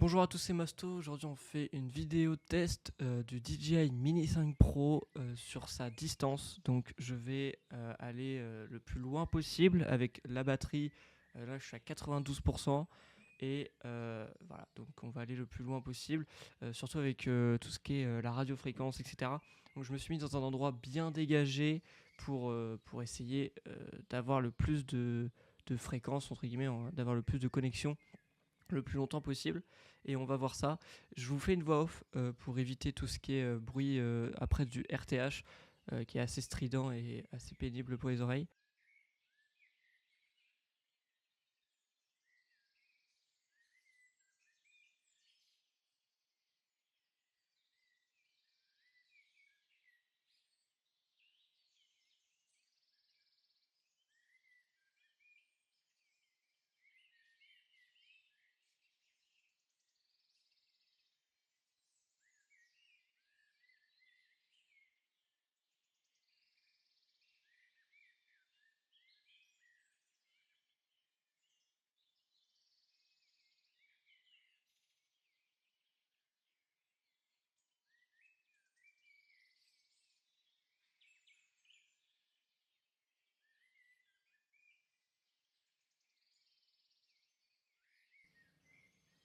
Bonjour à tous, c'est Masto. Aujourd'hui, on fait une vidéo test du DJI Mini 5 Pro sur sa distance. Donc, je vais aller le plus loin possible avec la batterie. Là, je suis à 92%. Et voilà, donc on va aller le plus loin possible, surtout avec tout ce qui est la radiofréquence, etc. Donc, je me suis mis dans un endroit bien dégagé pour essayer d'avoir le plus de fréquences, entre guillemets, d'avoir le plus de connexions le plus longtemps possible, et on va voir ça. Je vous fais une voix off pour éviter tout ce qui est bruit après du RTH qui est assez strident et assez pénible pour les oreilles.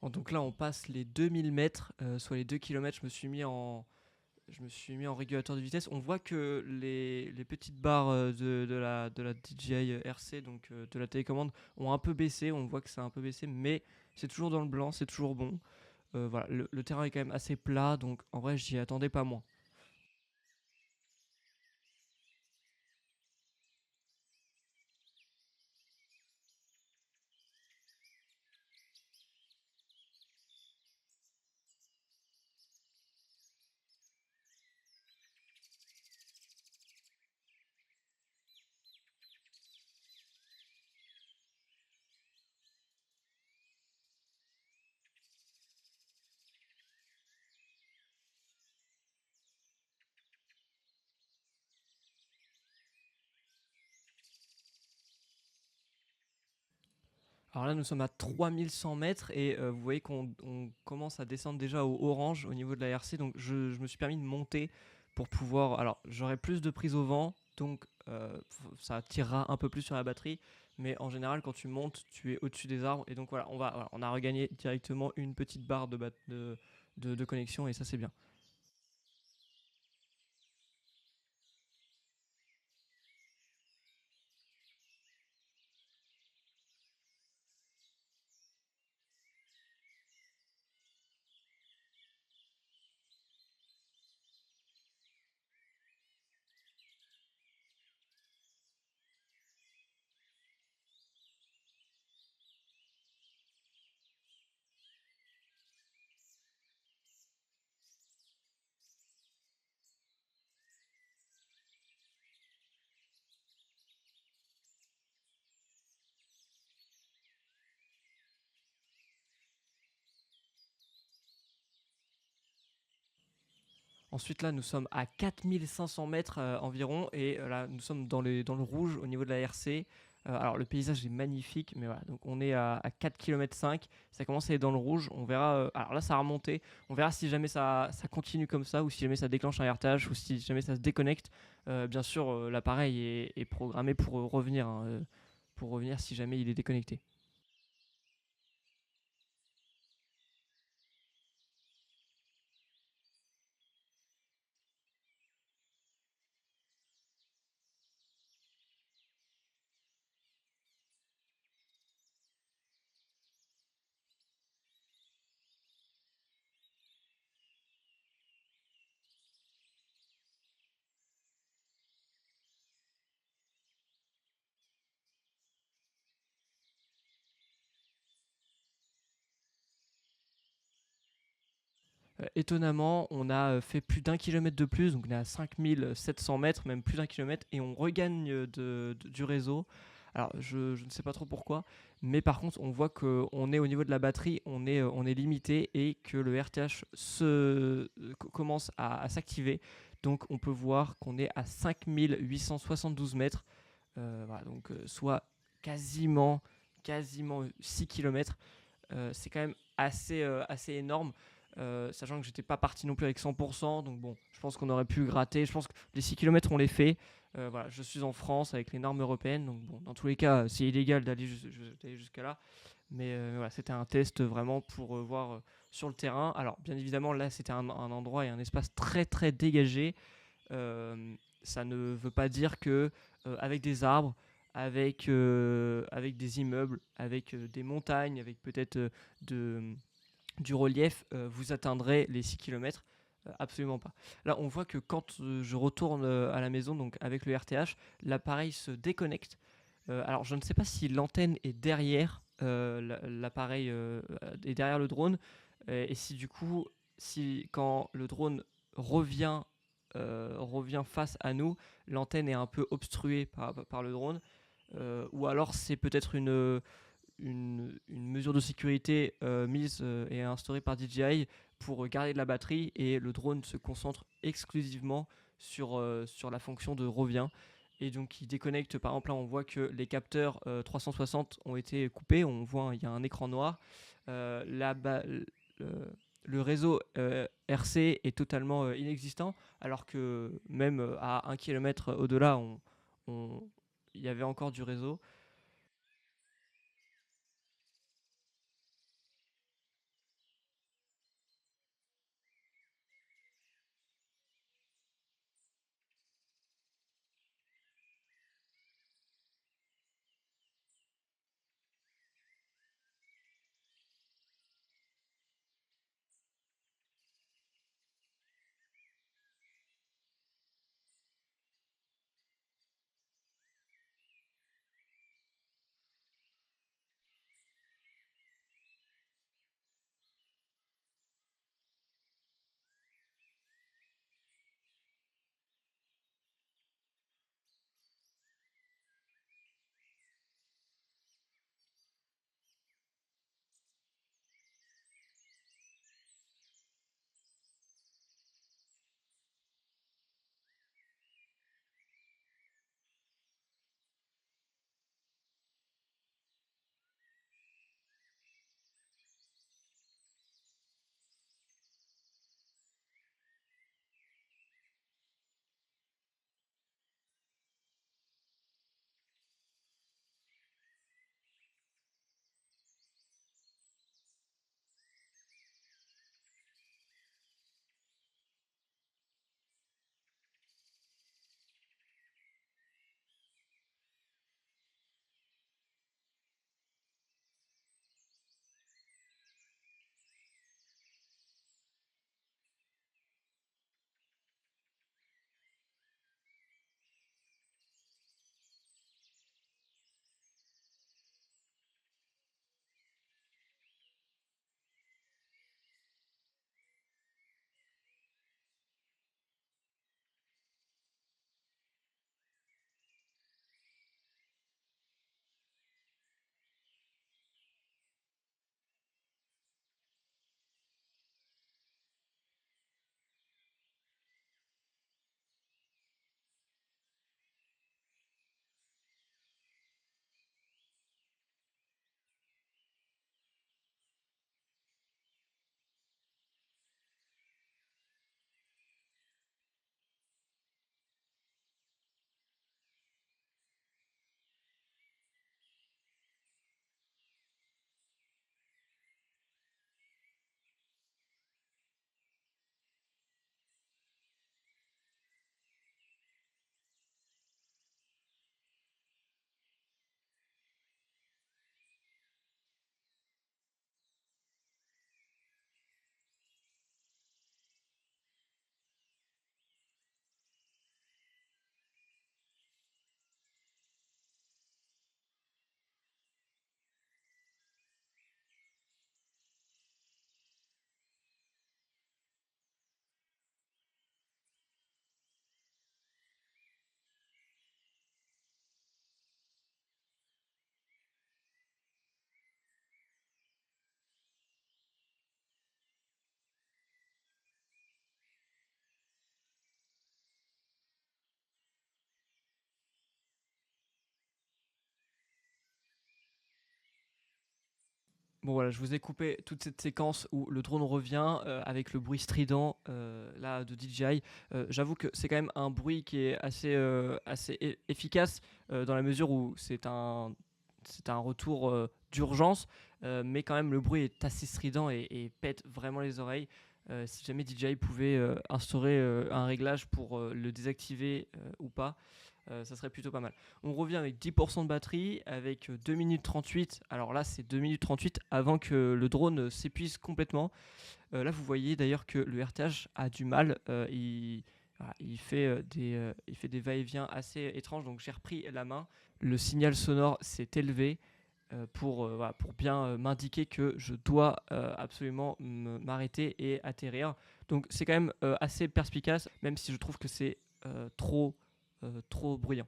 Bon, donc là on passe les 2000 mètres, soit les 2 km. Je me suis mis en régulateur de vitesse. On voit que les petites barres de la DJI RC, donc de la télécommande, ont un peu baissé. On voit que ça a un peu baissé, mais c'est toujours dans le blanc, c'est toujours bon. Voilà, le terrain est quand même assez plat, donc en vrai j'y attendais pas moins. Alors là, nous sommes à 3100 mètres et vous voyez qu'on commence à descendre déjà au orange au niveau de la RC. Donc je me suis permis de monter pour pouvoir. Alors j'aurai plus de prise au vent, donc ça tirera un peu plus sur la batterie. Mais en général, quand tu montes, tu es au-dessus des arbres. Et donc voilà, on a regagné directement une petite barre de connexion et ça c'est bien. Ensuite, là, nous sommes à 4500 mètres environ et là, nous sommes dans le rouge au niveau de la RC. Alors, le paysage est magnifique, mais voilà, donc on est à 4 km 5. Ça commence à être dans le rouge. On verra. Alors là, ça a remonté. On verra si jamais ça continue comme ça ou si jamais ça déclenche un RTH ou si jamais ça se déconnecte. Bien sûr, l'appareil est programmé pour revenir, hein, pour revenir si jamais il est déconnecté. Étonnamment, on a fait plus d'un kilomètre de plus, donc on est à 5700 mètres, même plus d'un kilomètre, et on regagne du réseau. Alors, je ne sais pas trop pourquoi, mais par contre, on voit qu'on est au niveau de la batterie, on est limité et que le RTH commence à s'activer. Donc, on peut voir qu'on est à 5872 mètres, voilà, donc soit quasiment 6 kilomètres. C'est quand même assez énorme. Sachant que j'étais pas parti non plus avec 100%, donc bon, je pense qu'on aurait pu gratter. Je pense que les 6 km on les fait. Voilà, je suis en France avec les normes européennes, donc bon, dans tous les cas, c'est illégal d'aller jusqu'à là. Mais voilà, c'était un test vraiment pour voir sur le terrain. Alors, bien évidemment, là, c'était un endroit et un espace très très dégagé. Ça ne veut pas dire que avec des arbres, avec des immeubles, avec des montagnes, avec peut-être de, du relief, vous atteindrez les 6 km. Absolument pas. Là, on voit que quand je retourne à la maison, donc avec le RTH, l'appareil se déconnecte. Alors, je ne sais pas si l'antenne est derrière l'appareil, est derrière le drone, et si du coup, si quand le drone revient, revient face à nous, l'antenne est un peu obstruée par le drone, ou alors c'est peut-être une mesure de sécurité mise et instaurée par DJI pour garder de la batterie, et le drone se concentre exclusivement sur la fonction de revient. Et donc il déconnecte, par exemple là on voit que les capteurs 360 ont été coupés, on voit il y a un écran noir. Là-bas, le réseau RC est totalement inexistant, alors que même à 1 km au-delà, il y avait encore du réseau. Bon voilà, je vous ai coupé toute cette séquence où le drone revient avec le bruit strident là de DJI. J'avoue que c'est quand même un bruit qui est assez efficace dans la mesure où c'est un retour d'urgence, mais quand même le bruit est assez strident et pète vraiment les oreilles. Si jamais DJI pouvait instaurer un réglage pour le désactiver ou pas, ça serait plutôt pas mal. On revient avec 10% de batterie, avec 2 minutes 38. Alors là, c'est 2 minutes 38 avant que le drone s'épuise complètement. Là, vous voyez d'ailleurs que le RTH a du mal. Voilà, il fait des va-et-vient assez étranges. Donc j'ai repris la main. Le signal sonore s'est élevé voilà, pour bien m'indiquer que je dois absolument m'arrêter et atterrir. Donc c'est quand même assez perspicace, même si je trouve que c'est trop bruyant.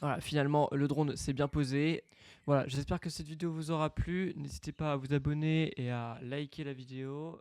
Voilà, finalement, le drone s'est bien posé. Voilà, j'espère que cette vidéo vous aura plu. N'hésitez pas à vous abonner et à liker la vidéo.